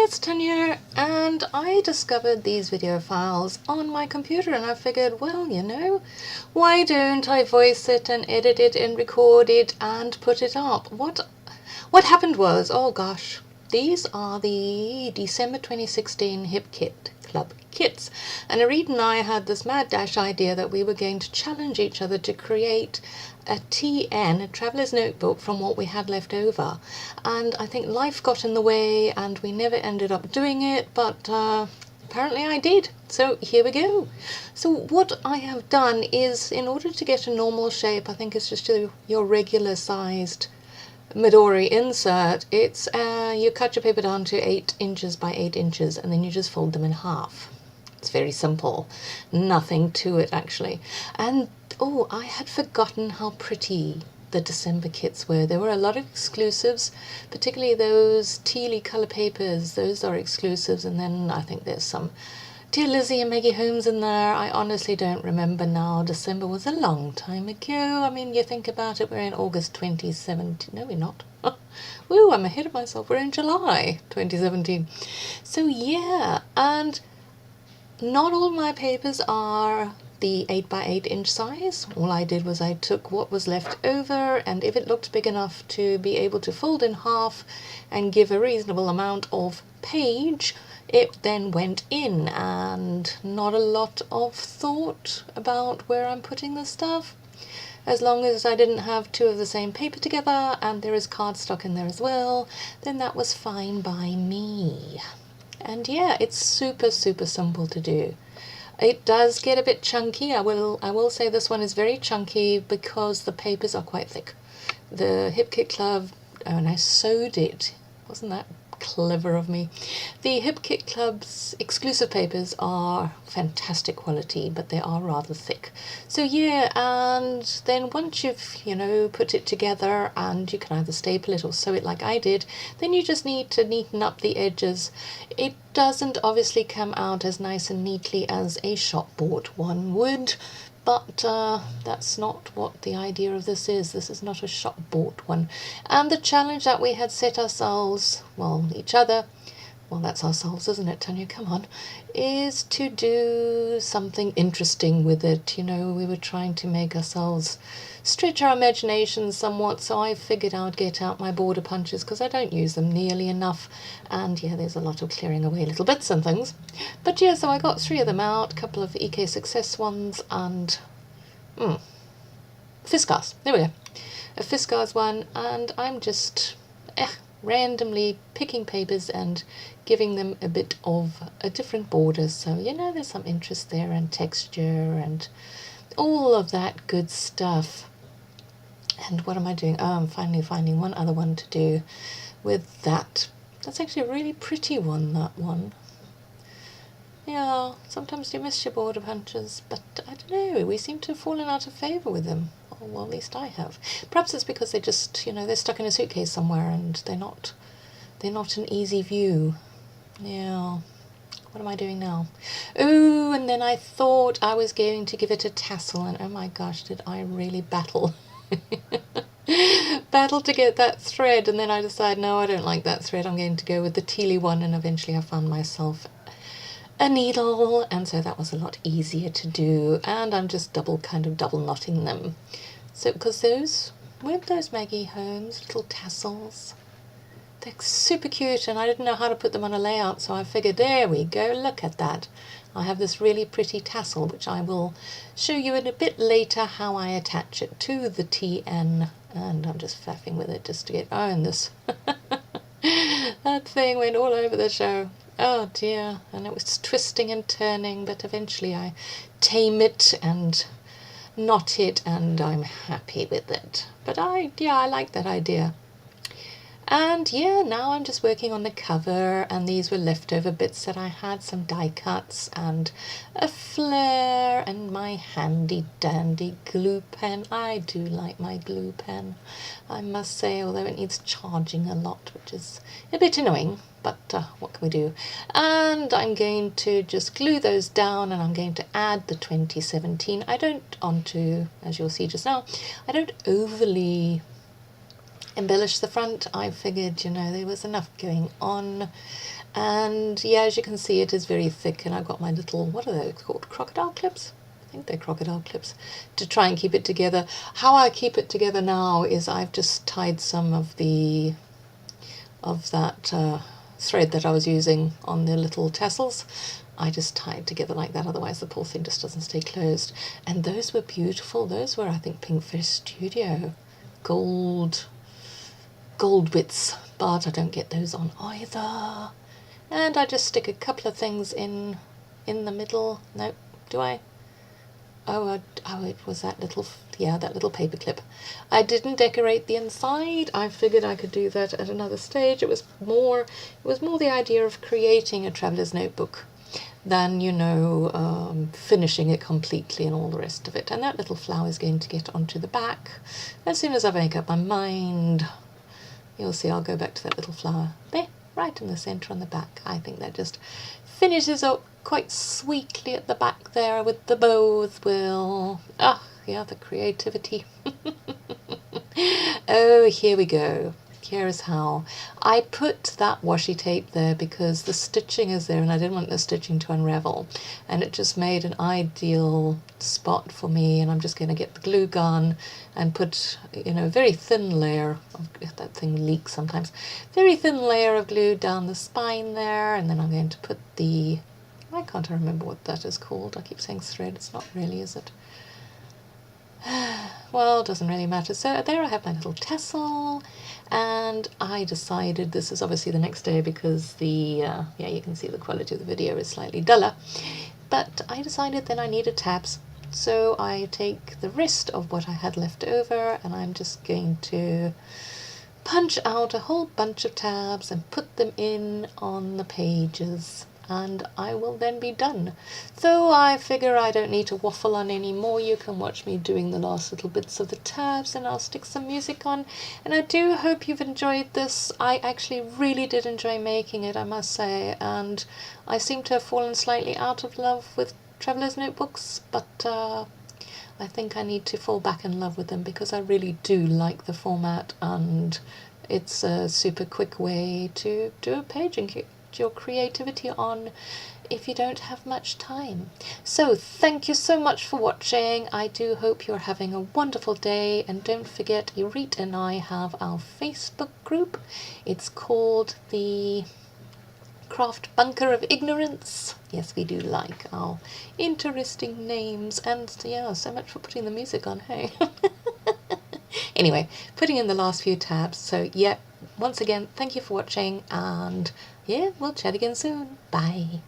it's Tanya, and I discovered these video files on my computer, and I figured, well, you know, why don't I voice it and edit it and record it and put it up? What happened was, oh gosh, these are the December 2016 Hip Kit Club kits, and Arid and I had this mad dash idea that we were going to challenge each other to create a TN, a traveller's notebook, from what we had left over. And I think life got in the way and we never ended up doing it, but apparently I did. So here we go. So what I have done is, in order to get a normal shape, I think it's just your regular sized Midori insert, it's you cut your paper down to 8 inches by 8 inches and then you just fold them in half. It's very simple, nothing to it actually. And oh, I had forgotten how pretty the December kits were. There were a lot of exclusives, particularly those tealy colour papers. Those are exclusives, and then I think there's some Dear Lizzie and Maggie Holmes in there. I honestly don't remember now. December was a long time ago. I mean, you think about it, we're in August 2017. No, we're not. Woo, I'm ahead of myself. We're in July 2017. So yeah, and not all my papers are the 8 by 8 inch size. All I did was I took what was left over, and if it looked big enough to be able to fold in half and give a reasonable amount of page, it then went in, and not a lot of thought about where I'm putting this stuff. As long as I didn't have two of the same paper together and there is cardstock in there as well, then that was fine by me. And yeah, it's super simple to do. It does get a bit chunky. I will say this one is very chunky because the papers are quite thick. The Hip Kit Club, and I sewed it. Wasn't that clever of me? The Hip Kit Club's exclusive papers are fantastic quality, but they are rather thick. So yeah, and then once you've, you know, put it together, and you can either staple it or sew it like I did, then you just need to neaten up the edges. It doesn't obviously come out as nice and neatly as a shop bought one would, but that's not what the idea of this is. This is not a shop bought one. And the challenge that we had set ourselves, well, each other, well, that's ourselves, isn't it, Tanya? Come on, is to do something interesting with it. You know, we were trying to make ourselves stretch our imagination somewhat, so I figured I'd get out my border punches because I don't use them nearly enough, and yeah, there's a lot of clearing away little bits and things. But yeah, so I got 3 of them out, a couple of EK Success ones, and Fiskars, there we go, a Fiskars one, and I'm just randomly picking papers and giving them a bit of a different border, so you know, there's some interest there and texture and all of that good stuff. And what am I doing? Oh, I'm finally finding one other one to do with that. That's actually a really pretty one, that one. Yeah, sometimes you miss your border punches, but I don't know, we seem to have fallen out of favour with them. Or, well, at least I have. Perhaps it's because they just, you know, they're stuck in a suitcase somewhere and they're not an easy view. Yeah. What am I doing now? Oh, and then I thought I was going to give it a tassel, and oh my gosh, did I really battle. Battle to get that thread, and then I decided, no, I don't like that thread, I'm going to go with the tealy one, and eventually I found myself a needle, and so that was a lot easier to do, and I'm just double knotting them. So, because weren't those Maggie Holmes little tassels? They're super cute, and I didn't know how to put them on a layout, so I figured, there we go, look at that. I have this really pretty tassel, which I will show you in a bit later how I attach it to the TN, and I'm just faffing with it just to get, oh, and this, that thing went all over the show. Oh dear, and it was twisting and turning, but eventually I tame it and knot it, and I'm happy with it. But I like that idea. And yeah, now I'm just working on the cover, and these were leftover bits that I had, some die cuts and a flare and my handy dandy glue pen. I do like my glue pen, I must say, although it needs charging a lot, which is a bit annoying, but what can we do? And I'm going to just glue those down, and I'm going to add the 2017. I don't, as you'll see just now, I don't overly embellish the front. I figured, you know, there was enough going on. And yeah, as you can see, it is very thick, and I've got my little, what are they called, crocodile clips? I think they're crocodile clips, to try and keep it together. How I keep it together now is I've just tied some of that thread that I was using on the little tassels. I just tie it together like that, otherwise the poor thing just doesn't stay closed. And those were beautiful. Those were, I think, Pinkfish Studio gold bits, but I don't get those on either. And I just stick a couple of things in the middle. No, do I? Oh, it was that little, yeah, that little paper clip. I didn't decorate the inside. I figured I could do that at another stage. It was more the idea of creating a traveler's notebook than, you know, finishing it completely and all the rest of it. And that little flower is going to get onto the back. As soon as I make up my mind, you'll see I'll go back to that little flower there, right in the centre on the back. I think that just finishes up quite sweetly at the back there with the bow as well. Ah, yeah, the creativity. Oh, here we go. Here is how. I put that washi tape there because the stitching is there and I didn't want the stitching to unravel, and it just made an ideal spot for me. And I'm just going to get the glue gun and put, you know, a very thin layer of, that thing leaks sometimes, very thin layer of glue down the spine there, and then I'm going to put the, why can't I remember what that is called? I keep saying thread, it's not really, is it? Well, it doesn't really matter. So there I have my little tassel, and I decided, this is obviously the next day because the, yeah, you can see the quality of the video is slightly duller, but I decided then I needed tabs. So I take the rest of what I had left over and I'm just going to punch out a whole bunch of tabs and put them in on the pages, and I will then be done. So I figure I don't need to waffle on anymore. You can watch me doing the last little bits of the tabs and I'll stick some music on. And I do hope you've enjoyed this. I actually really did enjoy making it, I must say, and I seem to have fallen slightly out of love with Traveler's Notebooks, but I think I need to fall back in love with them because I really do like the format, and it's a super quick way to do a page and get your creativity on if you don't have much time. So thank you so much for watching. I do hope you're having a wonderful day, and don't forget, Irit and I have our Facebook group. It's called the Craft Bunker of Ignorance. Yes, we do like our interesting names, and yeah, so much for putting the music on, hey? Anyway, putting in the last few tabs. So yeah, once again, thank you for watching, and yeah, we'll chat again soon. Bye.